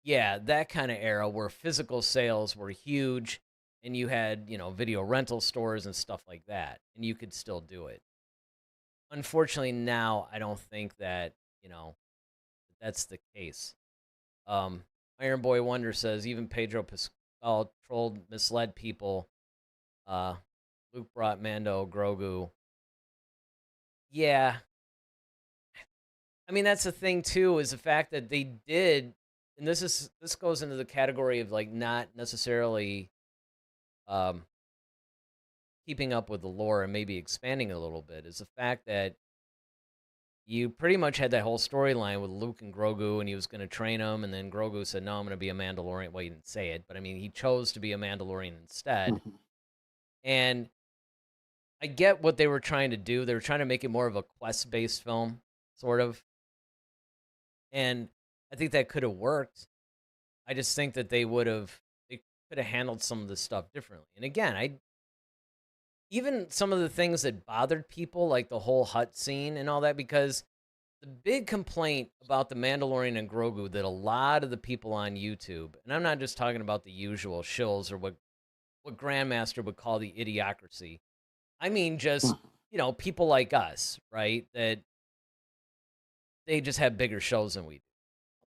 Yeah, that kind of era where physical sales were huge and you had, video rental stores and stuff like that, and you could still do it. Unfortunately, now I don't think that, that's the case. Um, Iron Boy Wonder says even Pedro Pascal trolled, misled people. Uh, Luke brought Mando Grogu. Yeah, I mean that's the thing too is the fact that they did, and this goes into the category of like not necessarily um, keeping up with the lore and maybe expanding a little bit. Is the fact that you pretty much had that whole storyline with Luke and Grogu, and he was going to train him, and then Grogu said, "No, I'm going to be a Mandalorian." Well, he didn't say it, but I mean, he chose to be a Mandalorian instead. Mhm. And I get what they were trying to do. They were trying to make it more of a quest-based film, sort of, and I think that could have worked. I just think that they could have handled some of this stuff differently. And again, I even some of the things that bothered people, like the whole hut scene and all that, because the big complaint about the Mandalorian and Grogu that a lot of the people on YouTube, and I'm not just talking about the usual shills or what Grandmaster would call the idiocracy. I mean, just people like us, right? That they just have bigger shows than we do.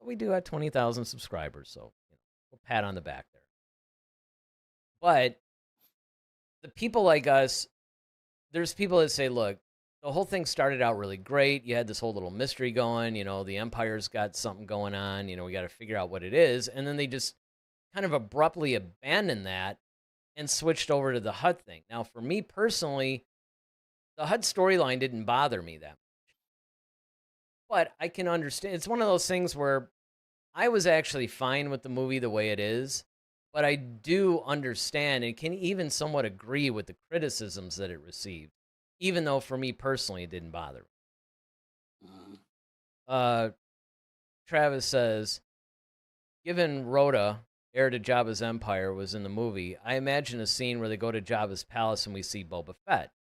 We do have 20,000 subscribers, so we'll pat on the back there. But the people like us, there's people that say, look, the whole thing started out really great. You had this whole little mystery going. The Empire's got something going on. We got to figure out what it is. And then they just kind of abruptly abandoned that and switched over to the Hut thing. Now, for me personally, the Hut storyline didn't bother me that much. But I can understand. It's one of those things where I was actually fine with the movie the way it is. But I do understand and can even somewhat agree with the criticisms that it received, even though for me personally it didn't bother me. Mhm. Uh, Travis says, given Rhoda, heir to Jabba's empire, was in the movie, I imagine a scene where they go to Jabba's palace and we see Boba Fett,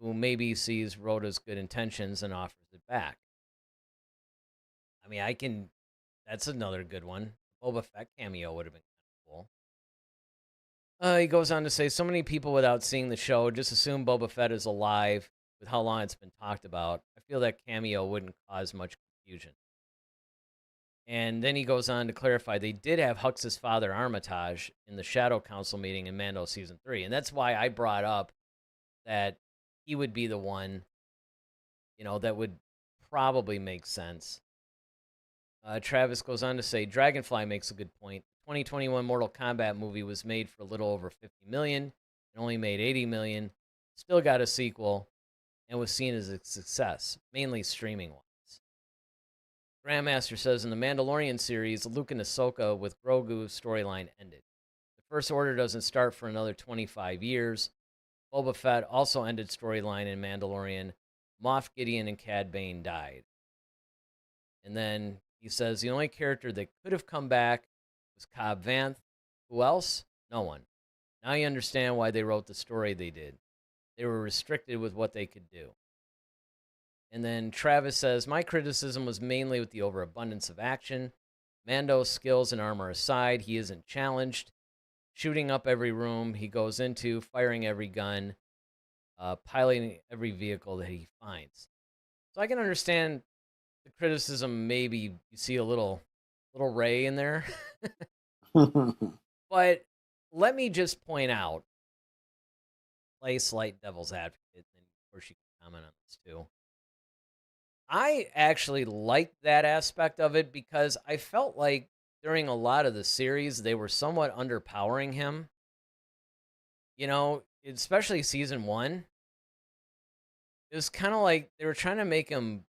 who maybe sees Rhoda's good intentions and offers it back. I mean, that's another good one. Boba Fett cameo would have been kind of cool. He goes on to say, so many people without seeing the show just assume Boba Fett is alive with how long it's been talked about. I feel that cameo wouldn't cause much confusion. And then he goes on to clarify they did have Hux's father, Armitage, in the Shadow Council meeting in Mando Season 3. And that's why I brought up that he would be the one, that would probably make sense. Travis goes on to say, Dragonfly makes a good point. The 2021 Mortal Kombat movie was made for a little over $50 million and only made $80 million. Still got a sequel and was seen as a success, mainly streaming-wise. Grandmaster says, in the Mandalorian series, Luke and Ahsoka with Grogu storyline ended. The First Order doesn't start for another 25 years. Boba Fett also ended storyline in Mandalorian. Moff Gideon and Cad Bane died. And then he says, the only character that could have come back was Cobb Vanth. Who else? No one. Now you understand why they wrote the story they did. They were restricted with what they could do. And then Travis says, my criticism was mainly with the overabundance of action. Mando's skills and armor aside, he isn't challenged. Shooting up every room he goes into, firing every gun, piloting every vehicle that he finds. So I can understand the criticism. Maybe you see a little Ray in there. But let me just point out, play slight devil's advocate, and of course you can comment on this too. I actually liked that aspect of it because I felt like during a lot of the series, they were somewhat underpowering him. Especially season 1. It was kind of like they were trying to make him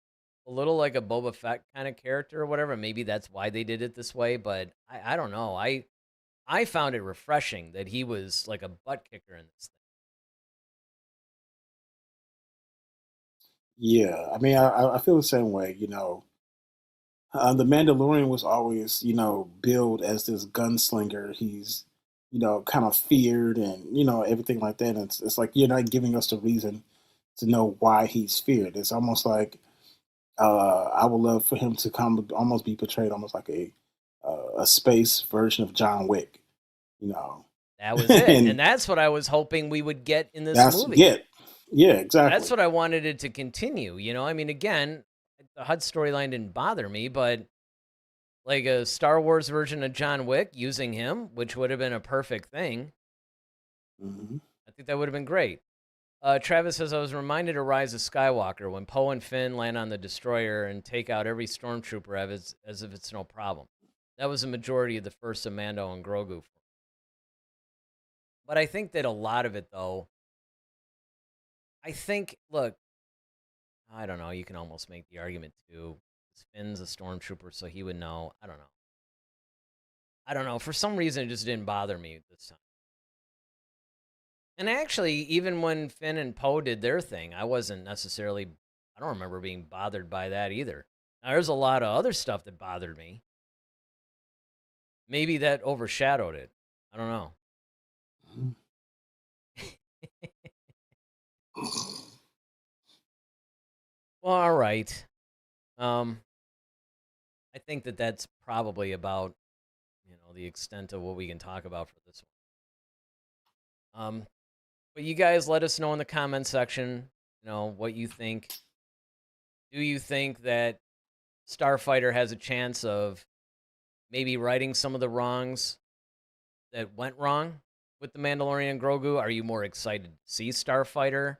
a little like a Boba Fett kind of character or whatever. Maybe that's why they did it this way, but I don't know. I found it refreshing that he was like a butt kicker in this thing. Yeah, I mean, I feel the same way. The Mandalorian was always, billed as this gunslinger. He's, kind of feared and, everything like that. And it's like you're not giving us the reason to know why he's feared. It's almost like I would love for him to almost be portrayed almost like a space version of John Wick, you know. That was it. And And that's what I was hoping we would get in this that's movie. yeah, exactly. That's what I wanted it to continue. I mean, again, the HUD storyline didn't bother me, but like a Star Wars version of John Wick using him, which would have been a perfect thing. hmm I think that would have been great. Travis says, I was reminded of Rise of Skywalker when Poe and Finn land on the destroyer and take out every stormtrooper as if it's no problem. That was the majority of the first Mando and Grogu. But I think that a lot of it, though, look, I don't know, you can almost make the argument, too. Finn's a stormtrooper, so he would know. I don't know. For some reason, it just didn't bother me this time. And actually, even when Finn and Poe did their thing, I don't remember being bothered by that either. Now, there's a lot of other stuff that bothered me. Maybe that overshadowed it. I don't know. Well, all right. I think that that's probably about, the extent of what we can talk about for this one. But you guys let us know in the comment section, what you think. Do you think that Starfighter has a chance of maybe righting some of the wrongs that went wrong with the Mandalorian and Grogu? Are you more excited to see Starfighter?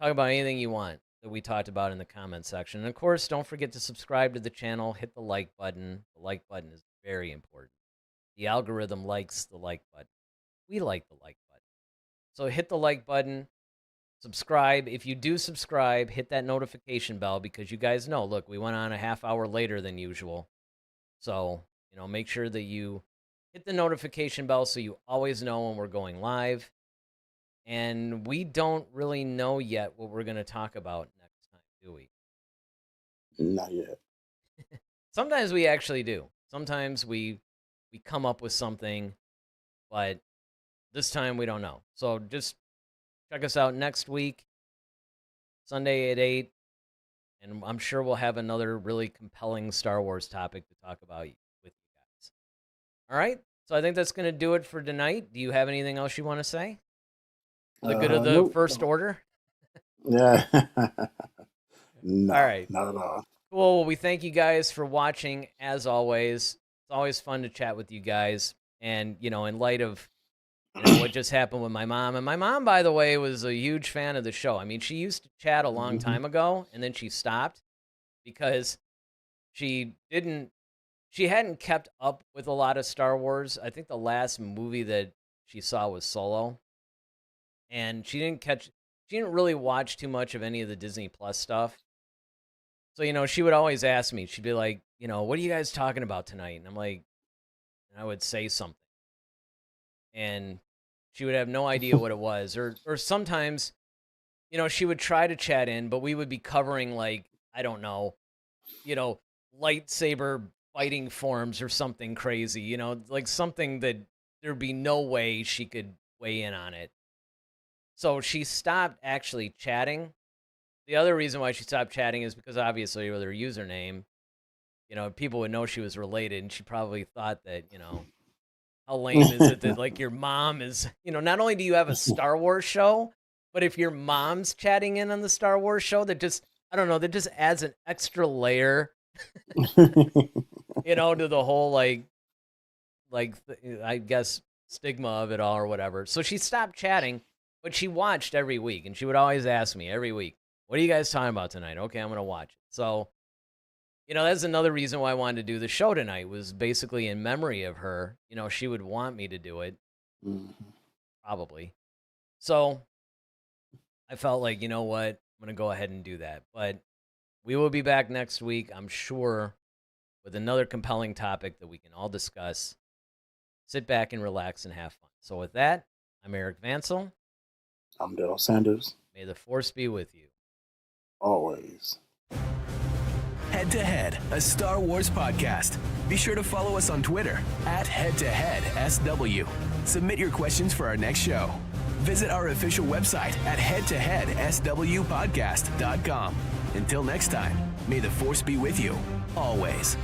Talk about anything you want that we talked about in the comment section. And of course, don't forget to subscribe to the channel. Hit the like button. The like button is very important. The algorithm likes the like button. We like the like button. So hit the like button. Subscribe. If you do subscribe, hit that notification bell because you guys know, look, we went on a half hour later than usual. So, make sure that you hit the notification bell so you always know when we're going live. And we don't really know yet what we're going to talk about next time, do we? Not yet. Sometimes we actually do. Sometimes we come up with something, but this time we don't know. So just check us out next week, Sunday at 8, and I'm sure we'll have another really compelling Star Wars topic to talk about with you guys. All right? So I think that's going to do it for tonight. Do you have anything else you want to say? The good of the Nope. First Order? Yeah. No, All right. not at all. Cool. We thank you guys for watching, as always. It's always fun to chat with you guys. And, in light of what just happened with my mom. And my mom, by the way, was a huge fan of the show. I mean, she used to chat a long time ago, and then she stopped because she hadn't kept up with a lot of Star Wars. I think the last movie that she saw was Solo. And she didn't really watch too much of any of the Disney Plus stuff. So, she would always ask me, she'd be like, what are you guys talking about tonight? And I'm like, and I would say something. And she would have no idea what it was. Or sometimes, she would try to chat in, but we would be covering, like, I don't know, lightsaber fighting forms or something crazy, like something that there'd be no way she could weigh in on it. So she stopped actually chatting. The other reason why she stopped chatting is because obviously with her username, people would know she was related, and she probably thought that, how lame is it that, like, your mom is, not only do you have a Star Wars show, but if your mom's chatting in on the Star Wars show, that just adds an extra layer, to the whole, I guess, stigma of it all or whatever. So she stopped chatting, but she watched every week, and she would always ask me every week, what are you guys talking about tonight? Okay, I'm going to watch it. So, that's another reason why I wanted to do the show tonight, was basically in memory of her. She would want me to do it, probably. So I felt like, you know what, I'm going to go ahead and do that. But we will be back next week, I'm sure, with another compelling topic that we can all discuss. Sit back and relax and have fun. So with that, I'm Eric Vansel. I'm Daryl Sanders. May the Force be with you. Always. Head to Head, a Star Wars podcast. Be sure to follow us on Twitter @HeadToHeadSW. Submit your questions for our next show. Visit our official website at headtoheadswpodcast.com. Until next time, may the Force be with you, always.